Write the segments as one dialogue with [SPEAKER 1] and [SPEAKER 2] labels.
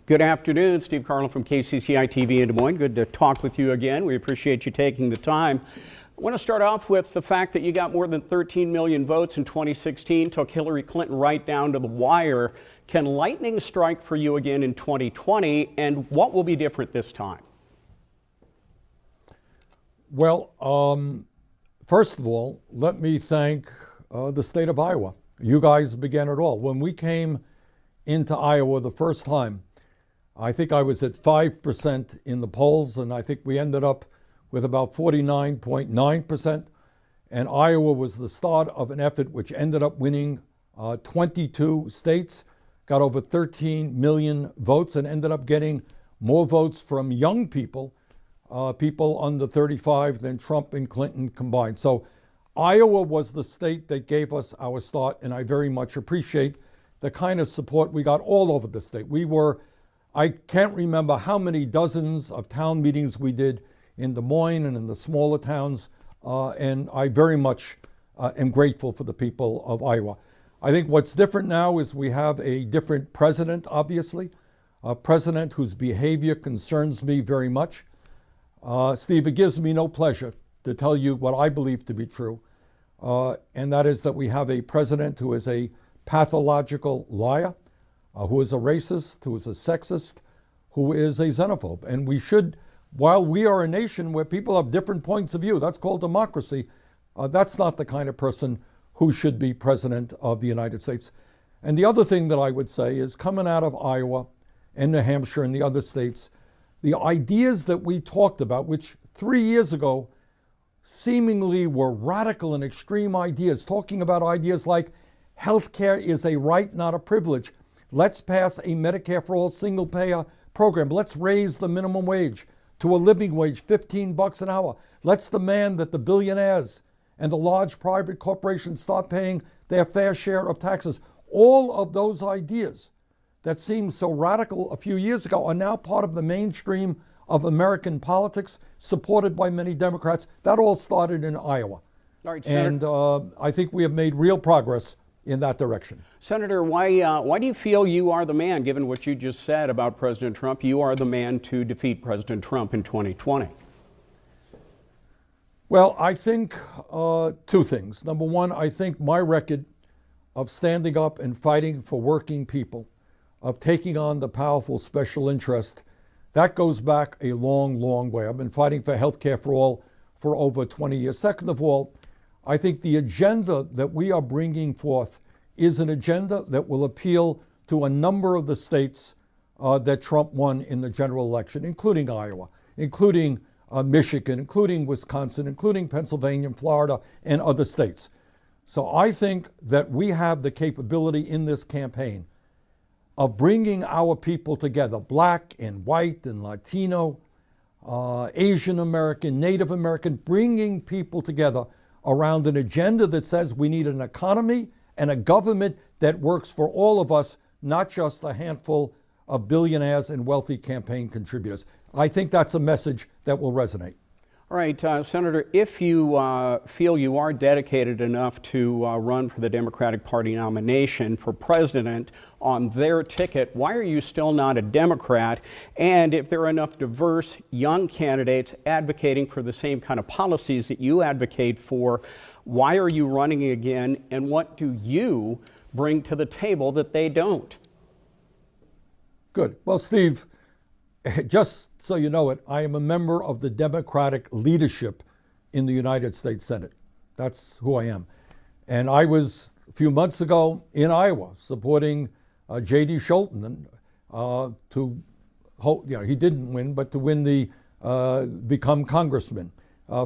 [SPEAKER 1] Good afternoon, Steve Carlin from KCCI TV in Des Moines. Good to talk with you again. We appreciate you taking the time. I want to start off with the fact that you got more than 13 million votes in 2016, took Hillary Clinton right down to the wire. Can lightning strike for you again in 2020, and what will be different this time?
[SPEAKER 2] Well, first of all, let me thank the state of Iowa. You guys began it all. When we came into Iowa the first time, I think I was at 5% in the polls, and I think we ended up with about 49.9%. And Iowa was the start of an effort which ended up winning 22 states, got over 13 million votes, and ended up getting more votes from young people, people under 35, than Trump and Clinton combined. So Iowa was the state that gave us our start, and I very much appreciate the kind of support we got all over the state. I can't remember how many dozens of town meetings we did in Des Moines and in the smaller towns, and I very much am grateful for the people of Iowa. I think what's different now is we have a different president, obviously, a president whose behavior concerns me very much. Steve, it gives me no pleasure to tell you what I believe to be true, and that is that we have a president who is a pathological liar, who is a racist, who is a sexist, who is a xenophobe. And we should, while we are a nation where people have different points of view, that's called democracy, that's not the kind of person who should be president of the United States. And the other thing that I would say is, coming out of Iowa and New Hampshire and the other states, the ideas that we talked about, which 3 years ago seemingly were radical and extreme ideas, talking about ideas like healthcare is a right, not a privilege. Let's pass a Medicare for all single payer program. Let's raise the minimum wage to a living wage, $15 an hour. Let's demand that the billionaires and the large private corporations start paying their fair share of taxes. All of those ideas that seemed so radical a few years ago are now part of the mainstream of American politics, supported by many Democrats. That all started in Iowa.
[SPEAKER 1] All right,
[SPEAKER 2] and I think we have made real progress in that direction.
[SPEAKER 1] Senator, why do you feel you are the man, given what you just said about President Trump? You are the man to defeat President Trump in 2020.
[SPEAKER 2] Well, I think two things. Number one, I think my record of standing up and fighting for working people, of taking on the powerful special interest, that goes back a long, long way. I've been fighting for health care for all for over 20 years. Second of all, I think the agenda that we are bringing forth is an agenda that will appeal to a number of the states that Trump won in the general election, including Iowa, including Michigan, including Wisconsin, including Pennsylvania and Florida and other states. So I think that we have the capability in this campaign of bringing our people together, Black and white and Latino, Asian American, Native American, bringing people together around an agenda that says we need an economy and a government that works for all of us, not just a handful of billionaires and wealthy campaign contributors. I think that's a message that will resonate.
[SPEAKER 1] All right, Senator, if you feel you are dedicated enough to run for the Democratic Party nomination for president on their ticket, why are you still not a Democrat? And if there are enough diverse young candidates advocating for the same kind of policies that you advocate for, why are you running again? And what do you bring to the table that they don't?
[SPEAKER 2] Good. Well, Steve, just so you know it, I am a member of the Democratic leadership in the United States Senate. That's who I am. And I was, a few months ago, in Iowa supporting J.D. Scholten he didn't win, but to win the, become congressman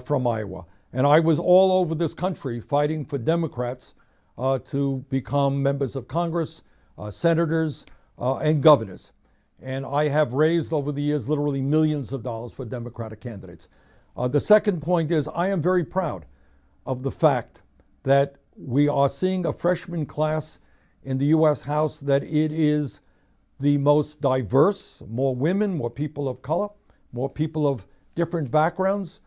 [SPEAKER 2] from Iowa. And I was all over this country fighting for Democrats to become members of Congress, senators, and governors. And I have raised over the years literally millions of dollars for Democratic candidates. The second point is I am very proud of the fact that we are seeing a freshman class in the U.S. House that it is the most diverse, more women, more people of color, more people of different backgrounds,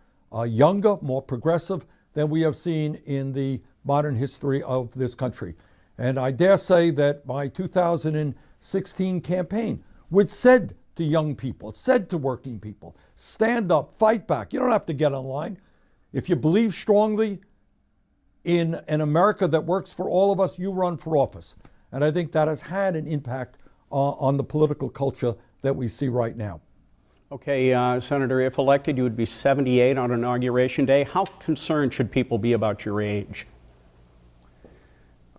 [SPEAKER 2] younger, more progressive than we have seen in the modern history of this country. And I dare say that my 2016 campaign which said to young people, said to working people, stand up, fight back. You don't have to get online. If you believe strongly in an America that works for all of us, you run for office. And I think that has had an impact on the political culture that we see right now.
[SPEAKER 1] Okay, Senator, if elected, you would be 78 on Inauguration Day. How concerned should people be about your age?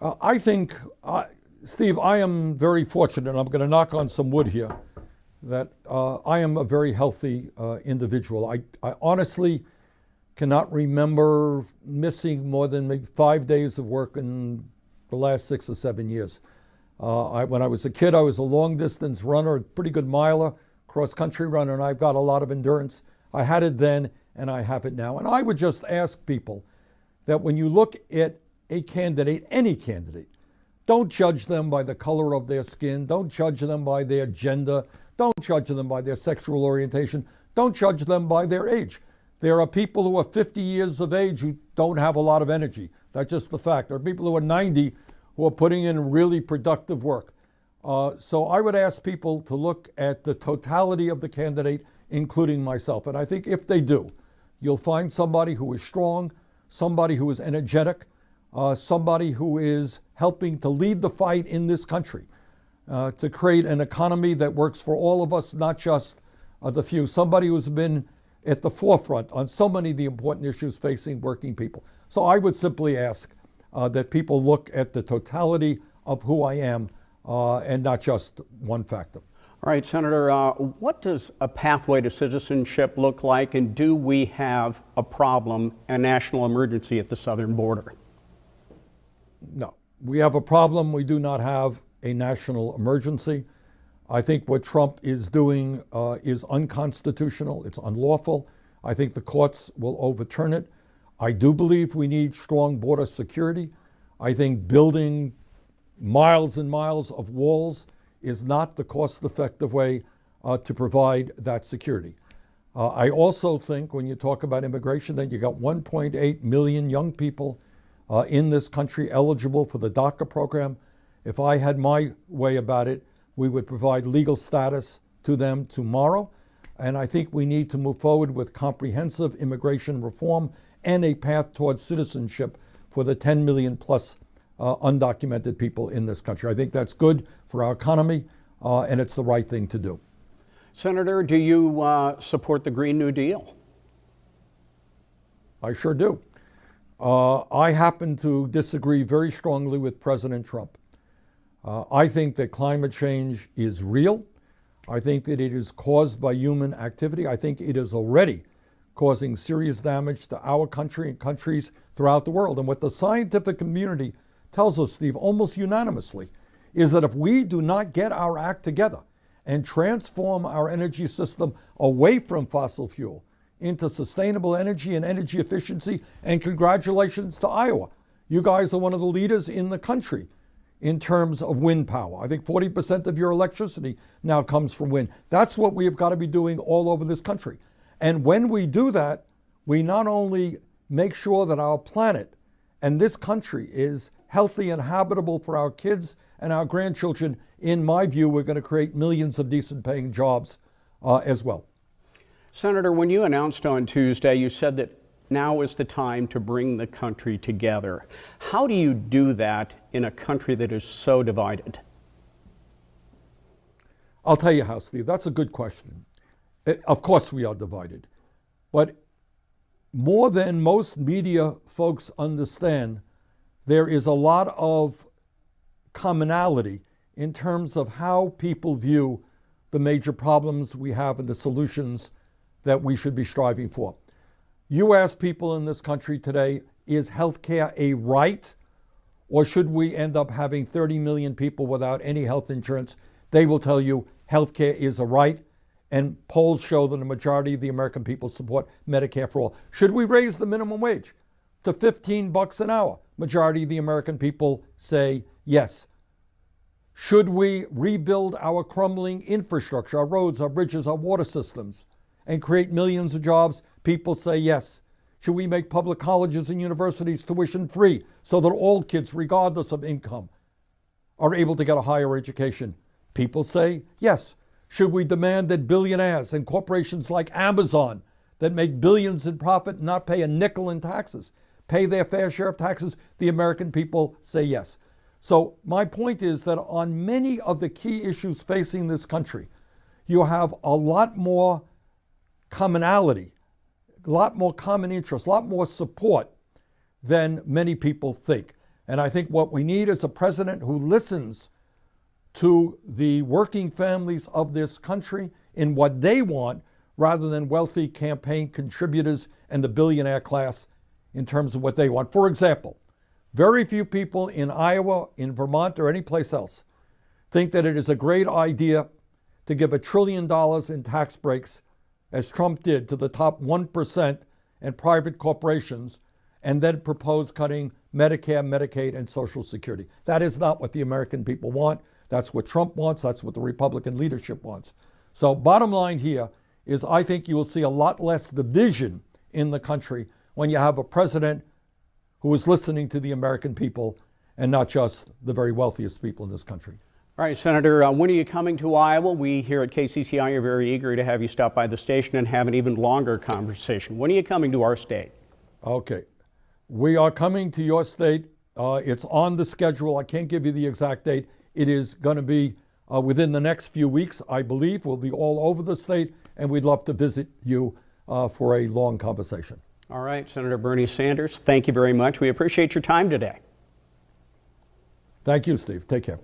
[SPEAKER 2] I think, Steve, I am very fortunate, and I'm going to knock on some wood here, that I am a very healthy individual. I honestly cannot remember missing more than maybe 5 days of work in the last 6 or 7 years. When I was a kid, I was a long distance runner, a pretty good miler, cross-country runner, and I've got a lot of endurance. I had it then, and I have it now. And I would just ask people that when you look at a candidate, any candidate, don't judge them by the color of their skin. Don't judge them by their gender. Don't judge them by their sexual orientation. Don't judge them by their age. There are people who are 50 years of age who don't have a lot of energy. That's just the fact. There are people who are 90 who are putting in really productive work. So I would ask people to look at the totality of the candidate, including myself. And I think if they do, you'll find somebody who is strong, somebody who is energetic, somebody who is helping to lead the fight in this country, to create an economy that works for all of us, not just the few. Somebody who's been at the forefront on so many of the important issues facing working people. So I would simply ask that people look at the totality of who I am and not just one factor.
[SPEAKER 1] All right, Senator, what does a pathway to citizenship look like, and do we have a problem, a national emergency at the southern border?
[SPEAKER 2] No, we have a problem. We do not have a national emergency. I think what Trump is doing is unconstitutional. It's unlawful. I think the courts will overturn it. I do believe we need strong border security. I think building miles and miles of walls is not the cost-effective way to provide that security. I also think when you talk about immigration that you got 1.8 million young people in this country eligible for the DACA program. If I had my way about it, we would provide legal status to them tomorrow. And I think we need to move forward with comprehensive immigration reform and a path towards citizenship for the 10 million plus undocumented people in this country. I think that's good for our economy, and it's the right thing to do.
[SPEAKER 1] Senator, do you support the Green New Deal?
[SPEAKER 2] I sure do. I happen to disagree very strongly with President Trump. I think that climate change is real. I think that it is caused by human activity. I think it is already causing serious damage to our country and countries throughout the world. And what the scientific community tells us, Steve, almost unanimously, is that if we do not get our act together and transform our energy system away from fossil fuel into sustainable energy and energy efficiency, and congratulations to Iowa. You guys are one of the leaders in the country in terms of wind power. I think 40% of your electricity now comes from wind. That's what we have got to be doing all over this country. And when we do that, we not only make sure that our planet and this country is healthy and habitable for our kids and our grandchildren. In my view, we're going to create millions of decent paying jobs as well.
[SPEAKER 1] Senator, when you announced on Tuesday, you said that now is the time to bring the country together. How do you do that in a country that is so divided?
[SPEAKER 2] I'll tell you how, Steve. That's a good question. Of course we are divided. But more than most media folks understand, there is a lot of commonality in terms of how people view the major problems we have and the solutions that we should be striving for. You ask people in this country today, is healthcare a right, or should we end up having 30 million people without any health insurance? They will tell you healthcare is a right, and polls show that a majority of the American people support Medicare for all. Should we raise the minimum wage to $15 an hour? Majority of the American people say yes. Should we rebuild our crumbling infrastructure, our roads, our bridges, our water systems, and create millions of jobs? People say yes. Should we make public colleges and universities tuition free so that all kids, regardless of income, are able to get a higher education? People say yes. Should we demand that billionaires and corporations like Amazon that make billions in profit not pay a nickel in taxes, pay their fair share of taxes? The American people say yes. So my point is that on many of the key issues facing this country, you have a lot more commonality, a lot more common interest, a lot more support than many people think. And I think what we need is a president who listens to the working families of this country in what they want, rather than wealthy campaign contributors and the billionaire class in terms of what they want. For example, very few people in Iowa, in Vermont, or any place else think that it is a great idea to give $1 trillion in tax breaks, as Trump did, to the top 1% and private corporations, and then propose cutting Medicare, Medicaid, and Social Security. That is not what the American people want. That's what Trump wants. That's what the Republican leadership wants. So bottom line here is I think you will see a lot less division in the country when you have a president who is listening to the American people and not just the very wealthiest people in this country.
[SPEAKER 1] All right, Senator, when are you coming to Iowa? We here at KCCI are very eager to have you stop by the station and have an even longer conversation. When are you coming to our state?
[SPEAKER 2] Okay. We are coming to your state. It's on the schedule. I can't give you the exact date. It is going to be within the next few weeks, I believe. We'll be all over the state, and we'd love to visit you for a long conversation.
[SPEAKER 1] All right, Senator Bernie Sanders, thank you very much. We appreciate your time today.
[SPEAKER 2] Thank you, Steve. Take care.